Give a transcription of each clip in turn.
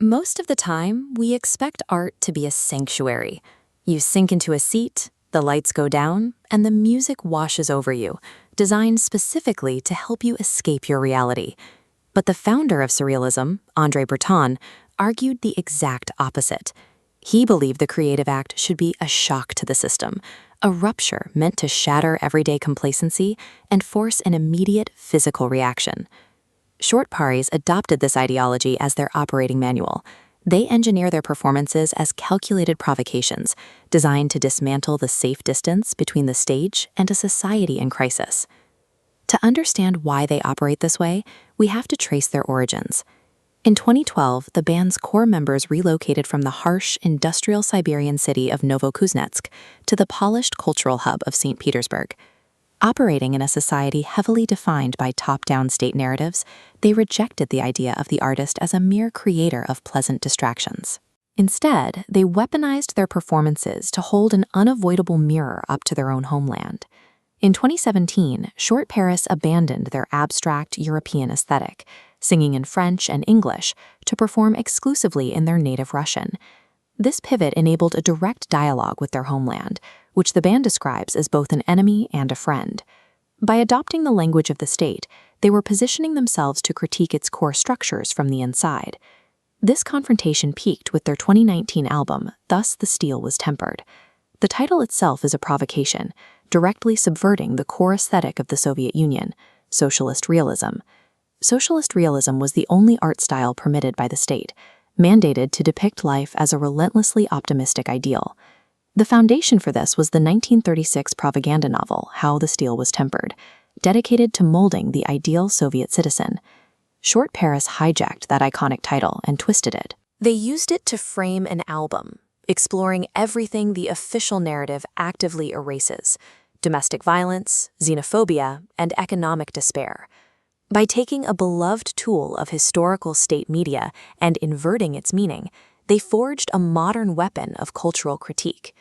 Most of the time, we expect art to be a sanctuary. You sink into a seat, the lights go down, and the music washes over you, designed specifically to help you escape your reality. But the founder of Surrealism, André Breton, argued the exact opposite. He believed the creative act should be a shock to the system, a rupture meant to shatter everyday complacency and force an immediate physical reaction. Shortparis adopted this ideology as their operating manual. They engineer their performances as calculated provocations, designed to dismantle the safe distance between the stage and a society in crisis. To understand why they operate this way, we have to trace their origins. In 2012, the band's core members relocated from the harsh, industrial Siberian city of Novokuznetsk to the polished cultural hub of St. Petersburg. Operating in a society heavily defined by top-down state narratives, they rejected the idea of the artist as a mere creator of pleasant distractions. Instead, they weaponized their performances to hold an unavoidable mirror up to their own homeland. In 2017, Shortparis abandoned their abstract European aesthetic, singing in French and English, to perform exclusively in their native Russian. This pivot enabled a direct dialogue with their homeland, which the band describes as both an enemy and a friend. By adopting the language of the state, they were positioning themselves to critique its core structures from the inside. This confrontation peaked with their 2019 album, Thus the Steel Was Tempered. The title itself is a provocation, directly subverting the core aesthetic of the Soviet Union, socialist realism. Socialist realism was the only art style permitted by the state, mandated to depict life as a relentlessly optimistic ideal. The foundation for this was the 1936 propaganda novel, How the Steel Was Tempered, dedicated to molding the ideal Soviet citizen. Shortparis hijacked that iconic title and twisted it. They used it to frame an album, exploring everything the official narrative actively erases: domestic violence, xenophobia, and economic despair. By taking a beloved tool of historical state media and inverting its meaning, they forged a modern weapon of cultural critique.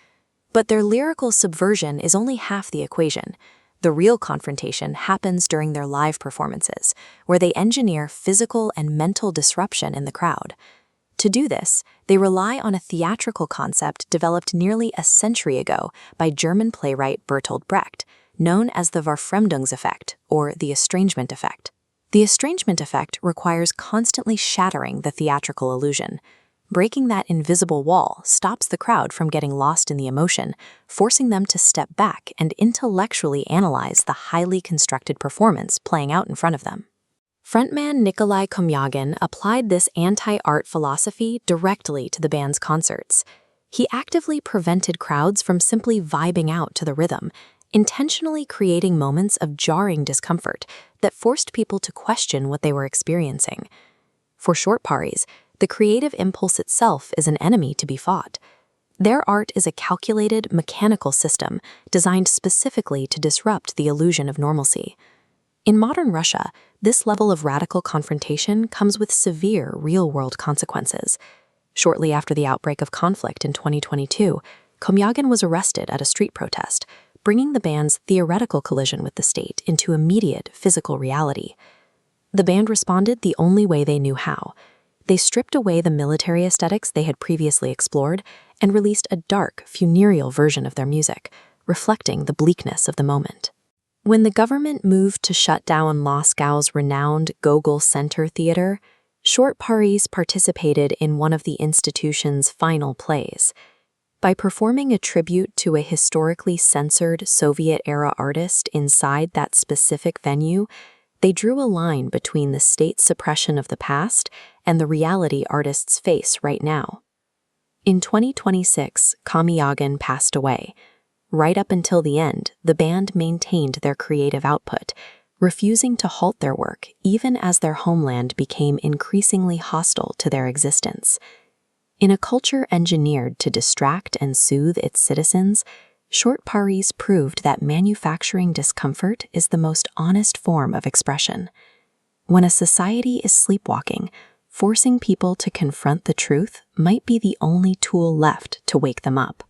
But their lyrical subversion is only half the equation. The real confrontation happens during their live performances, where they engineer physical and mental disruption in the crowd. To do this, they rely on a theatrical concept developed nearly a century ago by German playwright Bertolt Brecht, known as the Verfremdungseffekt, or the estrangement effect. The estrangement effect requires constantly shattering the theatrical illusion. Breaking that invisible wall stops the crowd from getting lost in the emotion, forcing them to step back and intellectually analyze the highly constructed performance playing out in front of them. Frontman Nikolai Komyagin applied this anti-art philosophy directly to the band's concerts. He actively prevented crowds from simply vibing out to the rhythm, intentionally creating moments of jarring discomfort that forced people to question what they were experiencing. For Shortparis, the creative impulse itself is an enemy to be fought. Their art is a calculated, mechanical system designed specifically to disrupt the illusion of normalcy. In modern Russia, this level of radical confrontation comes with severe real-world consequences. Shortly after the outbreak of conflict in 2022, Komyagin was arrested at a street protest, bringing the band's theoretical collision with the state into immediate physical reality. The band responded the only way they knew how. They stripped away the military aesthetics they had previously explored and released a dark, funereal version of their music, reflecting the bleakness of the moment. When the government moved to shut down Moscow's renowned Gogol Center Theater, Shortparis participated in one of the institution's final plays. By performing a tribute to a historically censored Soviet-era artist inside that specific venue, they drew a line between the state's suppression of the past and the reality artists face right now. In 2026, Komyagin passed away. Right up until the end, the band maintained their creative output, refusing to halt their work even as their homeland became increasingly hostile to their existence. In a culture engineered to distract and soothe its citizens, Shortparis proved that manufacturing discomfort is the most honest form of expression. When a society is sleepwalking, forcing people to confront the truth might be the only tool left to wake them up.